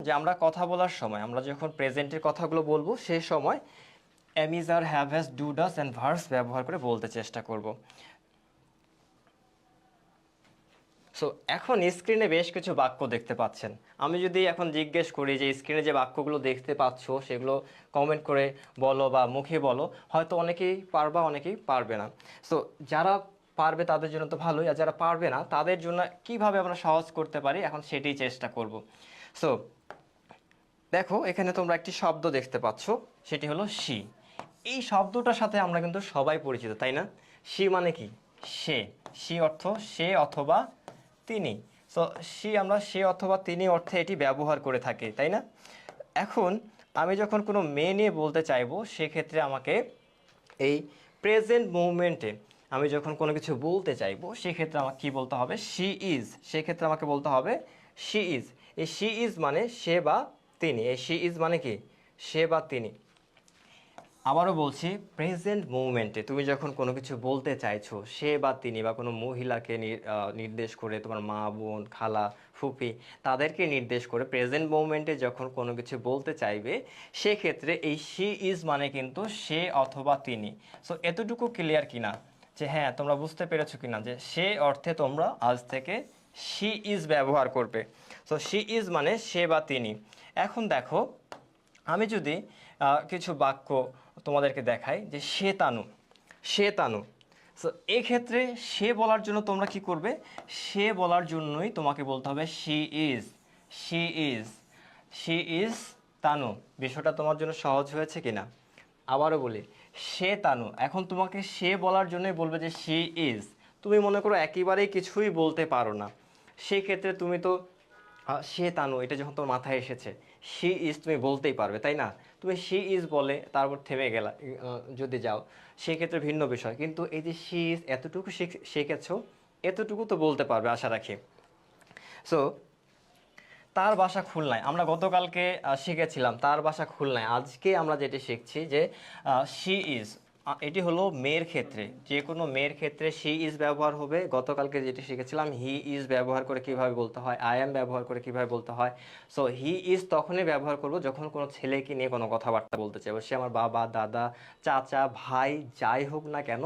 যে আমরা কথা বলার সময় আমরা যখন প্রেজেন্টের কথাগুলো বলবো সেই সময় am is are have has do does and verbs ব্যবহার করে বলতে চেষ্টা করব। সো এখন স্ক্রিনে বেশ কিছু বাক্য দেখতে পাচ্ছেন। আমি যদি এখন জিজ্ঞেস করি যে স্ক্রিনে যে বাক্যগুলো দেখতে পাচ্ছ সেগুলো কমেন্ট করে বলো বা মুখে বলো, হয়তো অনেকেই পারবা অনেকেই পারবে না। সো যারা পারবে তাদের জন্য তো ভালোই, আর যারা পারবে না তাদের জন্য কিভাবে আমরা সহজ করতে পারি এখন সেটাই চেষ্টা করব। সো দেখো এখানে তোমরা একটি শব্দ দেখতে পাচ্ছ, সেটি হলো শি। এই শব্দটার সাথে আমরা কিন্তু সবাই পরিচিত, তাই না? শি মানে কি? সে। শি অর্থ সে অথবা তিনি। সো শি আমরা সে অথবা তিনি অর্থে এটি ব্যবহার করে থাকি, তাই না? এখন আমি যখন কোনো মেয়ে নিয়ে বলতে চাইবো সেক্ষেত্রে আমাকে এই প্রেজেন্ট মুভমেন্টে আমি যখন কোনো কিছু বলতে চাইবো সেক্ষেত্রে আমাকে কী বলতে হবে? She is. সেক্ষেত্রে আমাকে বলতে হবে শি ইজ। এই শি ইজ মানে সে বা তিনি। এই শি ইজ মানে কি? সে বা তিনি। আবারও বলছি, প্রেজেন্ট মুভমেন্টে তুমি যখন কোনো কিছু বলতে চাইছো সে বা তিনি বা কোনো মহিলাকে নির্দেশ করে, তোমার মা, বোন, খালা, ফুপি তাদেরকে নির্দেশ করে প্রেজেন্ট মুভমেন্টে যখন কোনো কিছু বলতে চাইবে সেক্ষেত্রে এই শি ইজ মানে কিন্তু সে অথবা তিনি। সো এতটুকু ক্লিয়ার কিনা যে হ্যাঁ তোমরা বুঝতে পেরেছো কিনা যে সে অর্থে তোমরা আজ থেকে শি ইজ ব্যবহার করবে। সো শি ইজ মানে সে বা তিনি। এখন দেখো আমি যদি কিছু বাক্য তোমাদেরকে দেখাই যে সে তানু, সে তানু। সো এক্ষেত্রে সে বলার জন্য তোমরা কি করবে? সে বলার জন্যই তোমাকে বলতে হবে she is, she is, she is Tanu. বিষয়টা তোমার জন্য সহজ হয়েছে কিনা? আবারও বলি, সে তানু। এখন তোমাকে সে বলার জন্যই বলবে যে শি ইজ। তুমি মনে করো একেবারেই কিছুই বলতে পারো না, সেক্ষেত্রে তুমি তো সে তানু এটা যখন তোমার মাথায় এসেছে শি ইজ তুমি বলতেই পারবে, তাই না? তুমি শি ইজ বলে তারপর থেমে গেলা যদি যাও সেক্ষেত্রে ভিন্ন বিষয়, কিন্তু এই যে শি ইজ এতটুকু শিখেছো, এতটুকু তো বলতে পারবে আশা রাখি। সো তার বাসা খুলনায়, আমরা গতকালকে শিখেছিলাম তার বাসা খুলনায়। আজকে আমরা যেটি শিখছি যে শি ইজ, এটি হলো মেয়ের ক্ষেত্রে, যে কোনো মেয়ের ক্ষেত্রে শি ইজ ব্যবহার হবে। গতকালকে যেটি শিখেছিলাম হি ইজ ব্যবহার করে কিভাবে বলতে হয়, আই এম ব্যবহার করে কিভাবে বলতে হয়। সো হি ইজ তখনই ব্যবহার করব যখন কোনো ছেলেকে নিয়ে কোনো কথাবার্তা বলতে চাইবো, সে আমার বাবা, দাদা, চাচা, ভাই যাই হোক না কেন,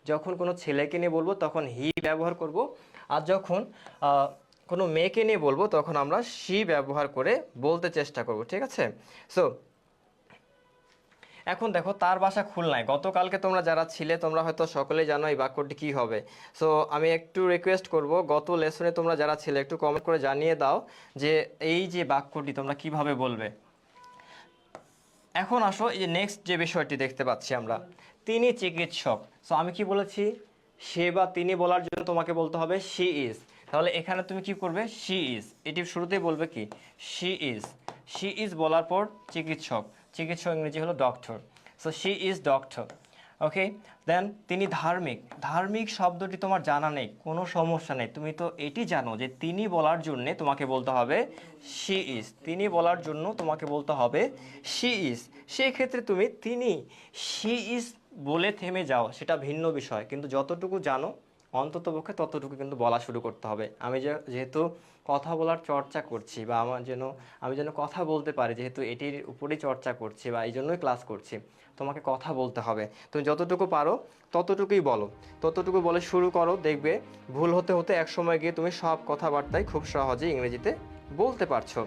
যখন কোনো ছেলেকে নিয়ে বলবো তখন হি ব্যবহার করব। আর যখন কোনো মেয়েকে নিয়ে বলবো তখন আমরা শি ব্যবহার করে বলতে চেষ্টা করব, ঠিক আছে? সো এখন দেখো তার বাসা খুলনায়, গতকালকে তোমরা যারা ছিলে তোমরা হয়তো সকলেই জানো এই বাক্যটি কী হবে। সো আমি একটু রিকোয়েস্ট করব, গত লেসনে তোমরা যারা ছিলে একটু কমেন্ট করে জানিয়ে দাও যে এই যে বাক্যটি তোমরা কিভাবে বলবে। এখন আসো এই যে নেক্সট যে বিষয়টি দেখতে পাচ্ছি আমরা, তিনি চিকিৎসক। সো আমি কি বলেছি? সে বা তিনি বলার জন্য তোমাকে বলতে হবে শি ইজ। তাহলে এখানে তুমি কি করবে? শি ইজ, এটি শুরুতেই বলবে কি? She is. শি ইজ বলার পর চিকিৎসক, চিকিৎসক ইংরেজি হলো doctor. So she is doctor. Okay, then তিনি ধার্মিক। ধার্মিক শব্দটি তোমার জানা নেই, কোনো সমস্যা নেই, তুমি তো এটি জানো যে তিনি বলার জন্য তোমাকে বলতে হবে শি ইজ। তিনি বলার জন্য তোমাকে বলতে হবে শি ইজ। সেই ক্ষেত্রে তুমি তিনি শি ইজ বলে থেমে যাও সেটা ভিন্ন বিষয়, কিন্তু যতটুকু জানো অন্ততপক্ষে ততটুকু কিন্তু বলা শুরু করতে হবে। আমি যেহেতু কথা বলার চর্চা করছি বা আমি যেন কথা বলতে পারি, যেহেতু এটির উপরেই চর্চা করছি বা এই জন্যই ক্লাস করছি, তোমাকে কথা বলতে হবে। তুমি যতটুকু পারো ততটুকুই বলো, ততটুকু বলে শুরু করো, দেখবে ভুল হতে হতে এক সময় গিয়ে তুমি সব কথাবার্তাই খুব সহজেই ইংরেজিতে বলতে পারছো।